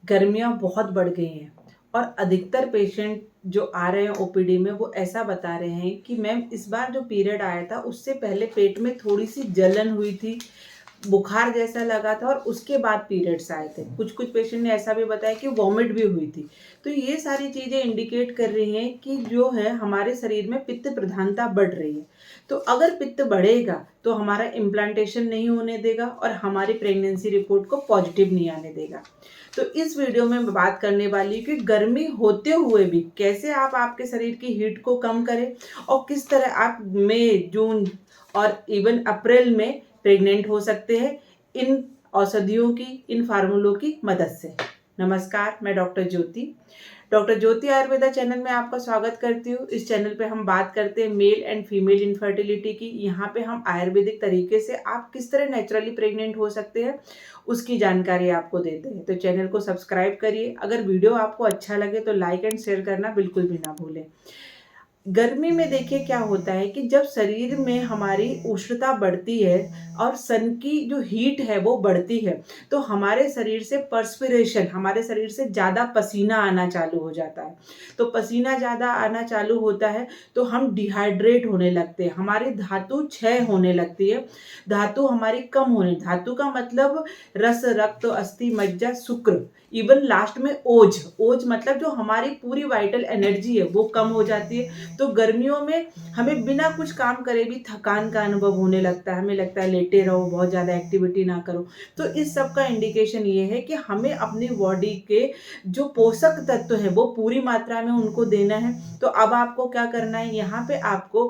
गर्मियाँ बहुत बढ़ गई हैं और अधिकतर पेशेंट जो आ रहे हैं ओपीडी में वो ऐसा बता रहे हैं कि मैम इस बार जो पीरियड आया था उससे पहले पेट में थोड़ी-सी जलन हुई थी, बुखार जैसा लगा था और उसके बाद पीरियड्स आए थे। कुछ-कुछ पेशेंट ने ऐसा भी बताया कि वॉमिट भी हुई थी। तो ये सारी चीज़ें इंडिकेट कर रही हैं कि जो है हमारे शरीर में पित्त प्रधानता बढ़ रही है। तो अगर पित्त बढ़ेगा तो हमारा इम्प्लांटेशन नहीं होने देगा और हमारी प्रेगनेंसी रिपोर्ट को पॉजिटिव नहीं आने देगा। तो इस वीडियो में मैं बात करने वाली हूँ कि गर्मी होते हुए भी कैसे आप आपके शरीर की हीट को कम करें और किस तरह आप मई, जून और इवन अप्रैल में प्रेग्नेंट हो सकते हैं इन औषधियों की, इन फार्मूलों की मदद से। नमस्कार, मैं डॉक्टर ज्योति आयुर्वेदा चैनल में आपका स्वागत करती हूँ। इस चैनल पे हम बात करते हैं मेल एंड फीमेल इनफर्टिलिटी की। यहाँ पे हम आयुर्वेदिक तरीके से आप किस तरह नेचुरली प्रेग्नेंट हो सकते हैं उसकी जानकारी आपको देते हैं। तो चैनल को सब्सक्राइब करिए। अगर वीडियो आपको अच्छा लगे तो लाइक एंड शेयर करना बिल्कुल भी ना भूलें। गर्मी में देखिए क्या होता है कि जब शरीर में हमारी उष्णता बढ़ती है और सन की जो हीट है वो बढ़ती है, तो हमारे शरीर से पर्स्पिरेशन, हमारे शरीर से ज़्यादा पसीना आना चालू हो जाता है। तो पसीना ज़्यादा आना चालू होता है तो हम डिहाइड्रेट होने लगते हैं, हमारी धातु क्षय होने लगती है, धातु हमारी कम होने, धातु का मतलब रस, रक्त, अस्थि, मज्जा, शुक्र, इवन लास्ट में ओज, ओज मतलब जो हमारी पूरी वाइटल एनर्जी है वो कम हो जाती है। तो गर्मियों में हमें बिना कुछ काम करे भी थकान का अनुभव होने लगता है, हमें लगता है लेटे रहो, बहुत ज़्यादा एक्टिविटी ना करो। तो इस सब का इंडिकेशन ये है कि हमें अपनी बॉडी के जो पोषक तत्व हैं वो पूरी मात्रा में उनको देना है। तो अब आपको क्या करना है, यहाँ पे आपको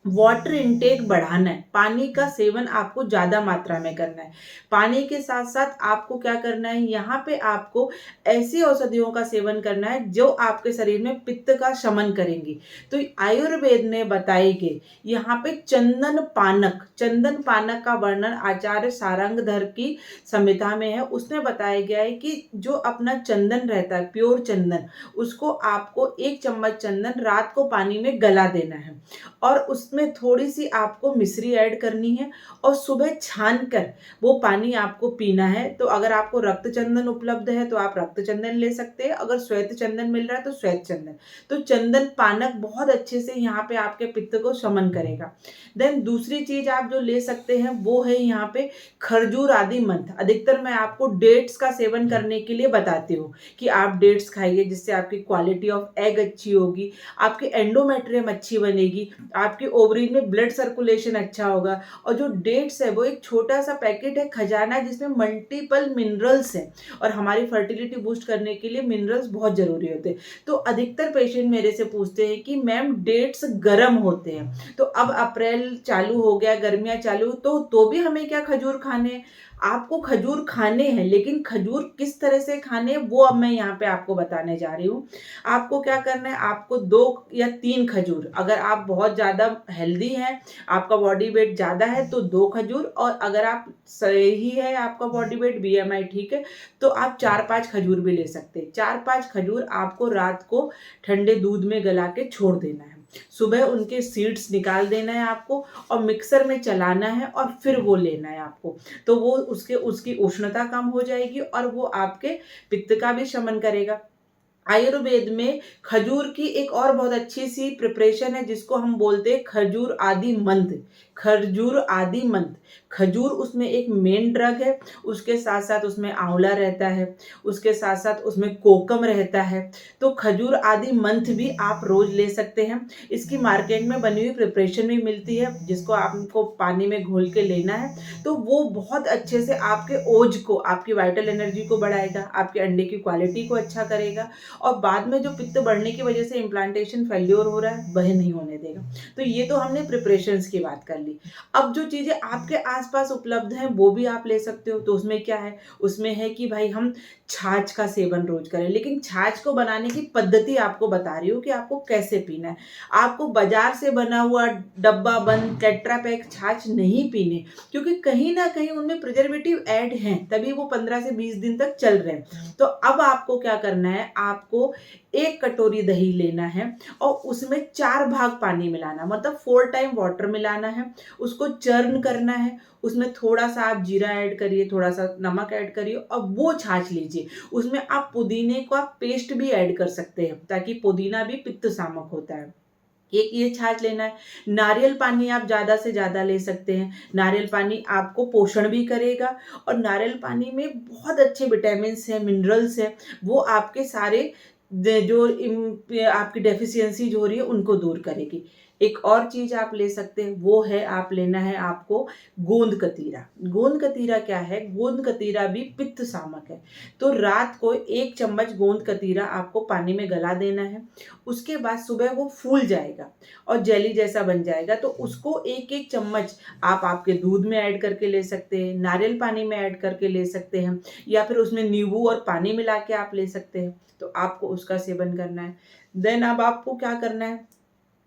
वाटर इनटेक बढ़ाना है, पानी का सेवन आपको ज़्यादा मात्रा में करना है। पानी के साथ-साथ आपको क्या करना है, यहाँ पे आपको ऐसी औषधियों का सेवन करना है जो आपके शरीर में पित्त का शमन करेंगी। तो आयुर्वेद में बताई गई यहाँ पे चंदन पानक का वर्णन आचार्य सारंगधर की संहिता में है। उसमें बताया गया है कि जो अपना चंदन रहता है, प्योर चंदन, उसको आपको 1 चम्मच चंदन रात को पानी में गला देना है और उसमें थोड़ी-सी आपको मिश्री ऐड करनी है और सुबह छान कर वो पानी आपको पीना है। तो अगर आपको रक्त चंदन उपलब्ध है तो आप रक्त चंदन ले सकते हैं, अगर श्वेत चंदन मिल रहा है तो श्वेत चंदन। तो चंदन पानक बहुत अच्छे से यहाँ पे आपके पित्त को शमन करेगा। देन दूसरी चीज़ आप जो ले सकते हैं वो है यहाँ पे खरजूर आदि मंथ। अधिकतर मैं आपको डेट्स का सेवन करने के लिए बताती हूँ कि आप डेट्स खाइए, जिससे आपकी क्वालिटी ऑफ एग अच्छी होगी, आपकी एंडोमेट्रियम अच्छी बनेगी, आपकी ओवरी में ब्लड सर्कुलेशन अच्छा होगा। और जो डेट्स है वो एक छोटा सा पैकेट है खजाना, जिसमें मल्टीपल मिनरल्स हैं और हमारी फर्टिलिटी बूस्ट करने के लिए मिनरल्स बहुत ज़रूरी होते हैं। तो अधिकतर पेशेंट मेरे से पूछते हैं कि मैम डेट्स गर्म होते हैं, तो अब अप्रैल चालू हो गया, गर्मियाँ चालू, तो भी हमें क्या खजूर खाने हैं? आपको खजूर खाने हैं, लेकिन खजूर किस तरह से खाने हैं वो अब मैं यहाँ पे आपको बताने जा रही हूँ। आपको क्या करना है, आपको 2 या 3 खजूर, अगर आप बहुत ज़्यादा हेल्दी हैं, आपका बॉडी वेट ज़्यादा है तो 2 खजूर, और अगर आप सही है, आपका बॉडी वेट बीएमआई ठीक है, तो आप 4-5 खजूर भी ले सकते हैं। 4-5 खजूर आपको रात को ठंडे दूध में गला के छोड़ देना है। सुबह उनके सीड्स निकाल देना है आपको और मिक्सर में चलाना है और फिर वो लेना है आपको। तो वो उसकी उष्णता कम हो जाएगी और वो आपके पित्त का भी शमन करेगा। आयुर्वेद में खजूर की एक और बहुत अच्छी सी प्रिपरेशन है जिसको हम बोलते हैं खजूर आदि मंत्र। खजूर आदि मंत्र, खजूर उसमें एक मेन ड्रग है, उसके साथ साथ उसमें आंवला रहता है, उसके साथ साथ उसमें कोकम रहता है। तो खजूर आदि मंत्र भी आप रोज ले सकते हैं। इसकी मार्केट में बनी हुई प्रिपरेशन भी मिलती है जिसको आपको पानी में घोल के लेना है। तो वो बहुत अच्छे से आपके ओज को, आपकी वाइटल एनर्जी को बढ़ाएगा, आपके अंडे की क्वालिटी को अच्छा करेगा और बाद में जो पित्त बढ़ने की वजह से इम्प्लांटेशन फेल्योर हो रहा है वह नहीं होने देगा। तो ये तो हमने प्रिपरेशंस की बात कर ली। अब जो चीज़ें आपके आस-पास उपलब्ध हैं वो भी आप ले सकते हो। तो उसमें क्या है? उसमें है कि भाई हम छाछ का सेवन रोज़ करें, लेकिन छाछ को बनाने की पद्धति आपको बता रही हूँ कि आपको कैसे पीना है। आपको बाज़ार से बना हुआ डब्बा बंद टेट्रा पैक छाछ नहीं पीने, क्योंकि कहीं न कहीं उनमें प्रिजर्वेटिव ऐड हैं, तभी वो 15 से 20 दिन तक चल रहे हैं। तो अब आपको क्या करना है, आपको 1 कटोरी दही लेना है और उसमें 4 भाग पानी मिलाना, मतलब 4 टाइम वाटर मिलाना है, उसको चर्न करना है, उसमें थोड़ा-सा आप जीरा ऐड करिए, थोड़ा-सा नमक ऐड करिए और वो छाछ लीजिए। उसमें आप पुदीने का पेस्ट भी ऐड कर सकते हैं, ताकि पुदीना भी पित्त शामक होता है। एक ये छाछ लेना है। नारियल पानी आप ज़्यादा से ज़्यादा ले सकते हैं। नारियल पानी आपको पोषण भी करेगा और नारियल पानी में बहुत अच्छे विटामिन्स हैं, मिनरल्स हैं, वो आपके सारे आपकी डेफिशिएंसी जो हो रही है उनको दूर करेगी। एक और चीज़ आप ले सकते हैं, वो है आप लेना है आपको गोंद कतीरा। गोंद कतीरा क्या है? गोंद कतीरा भी पित्त शामक है। तो रात को 1 चम्मच गोंद कतीरा आपको पानी में गला देना है। उसके बाद सुबह वो फूल जाएगा और जेली जैसा बन जाएगा, तो उसको 1-1 चम्मच आप आपके दूध में ऐड करके ले सकते हैं, नारियल पानी में ऐड करके ले सकते हैं, या फिर उसमें नींबू और पानी मिला के आप ले सकते हैं। तो आपको उसका सेवन करना है। देन अब आपको क्या करना है?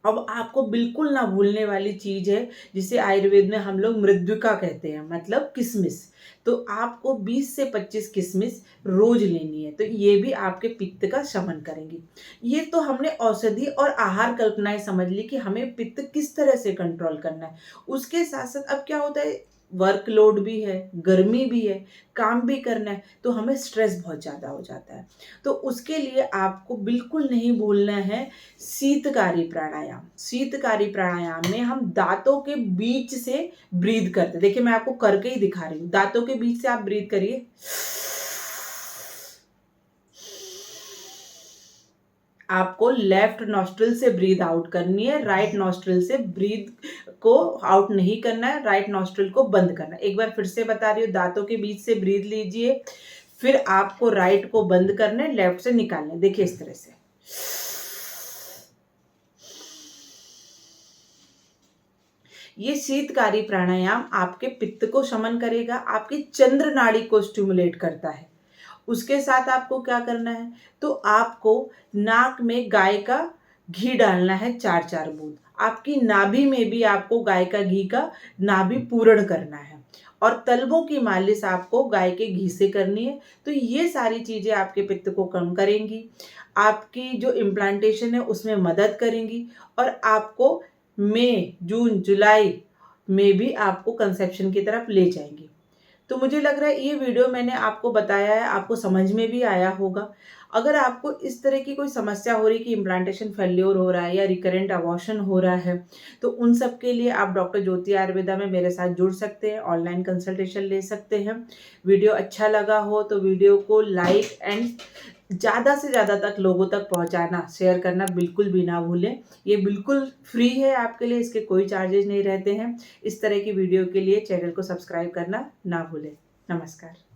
अब आपको बिल्कुल ना भूलने वाली चीज़ है, जिसे आयुर्वेद में हम लोग मृद्विका कहते हैं, मतलब किशमिश। तो आपको 20 से 25 किशमिश रोज़ लेनी है, तो ये भी आपके पित्त का शमन करेंगी। ये तो हमने औषधि और आहार कल्पनाएँ समझ ली कि हमें पित्त किस तरह से कंट्रोल करना है। उसके साथ-साथ अब क्या होता है, वर्कलोड भी है, गर्मी भी है, काम भी करना है, तो हमें स्ट्रेस बहुत ज़्यादा हो जाता है। तो उसके लिए आपको बिल्कुल नहीं भूलना है शीतकारी प्राणायाम। शीतकारी प्राणायाम में हम दाँतों के बीच से ब्रीथ करते हैं। देखिए मैं आपको करके ही दिखा रही हूँ। दाँतों के बीच से आप ब्रीथ करिए। आपको लेफ्ट नॉस्ट्रिल से ब्रीथ आउट करनी है, राइट नॉस्ट्रिल से ब्रीथ को आउट नहीं करना है, राइट नॉस्ट्रिल को बंद करना है। एक बार फिर से बता रही हूँ, दाँतों के बीच से ब्रीथ लीजिए, फिर आपको राइट को बंद करना है, लेफ्ट से निकालना है। देखिए इस तरह से। ये शीतकारी प्राणायाम आपके पित्त को शमन करेगा, आपकी चंद्र नाड़ी को स्टिमुलेट करता है। उसके साथ आपको क्या करना है? तो आपको नाक में गाय का घी डालना है 4-4 बूँद। आपकी नाभि में भी आपको गाय का घी का नाभि पूरण करना है और तलवों की मालिश आपको गाय के घी से करनी है। तो ये सारी चीज़ें आपके पित्त को कम करेंगी, आपकी जो इम्प्लांटेशन है उसमें मदद करेंगी और आपको मई, जून, जुलाई में भी आपको कंसेप्शन की तरफ ले जाएँगी। तो मुझे लग रहा है ये वीडियो मैंने आपको बताया है, आपको समझ में भी आया होगा। अगर आपको इस तरह की कोई समस्या हो रही है कि इम्प्लांटेशन फेल्योर हो रहा है या रिकरेंट अबॉर्शन हो रहा है, तो उन सब के लिए आप डॉक्टर ज्योति आयुर्वेदा में मेरे साथ जुड़ सकते हैं, ऑनलाइन कंसल्टेशन ले सकते हैं। वीडियो अच्छा लगा हो तो वीडियो को लाइक एंड ज़्यादा से ज़्यादा तक लोगों तक पहुँचाना, शेयर करना बिल्कुल भी ना भूलें। ये बिल्कुल फ्री है आपके लिए, इसके कोई चार्जेज़ नहीं रहते हैं। इस तरह की वीडियो के लिए चैनल को सब्सक्राइब करना ना भूलें। नमस्कार।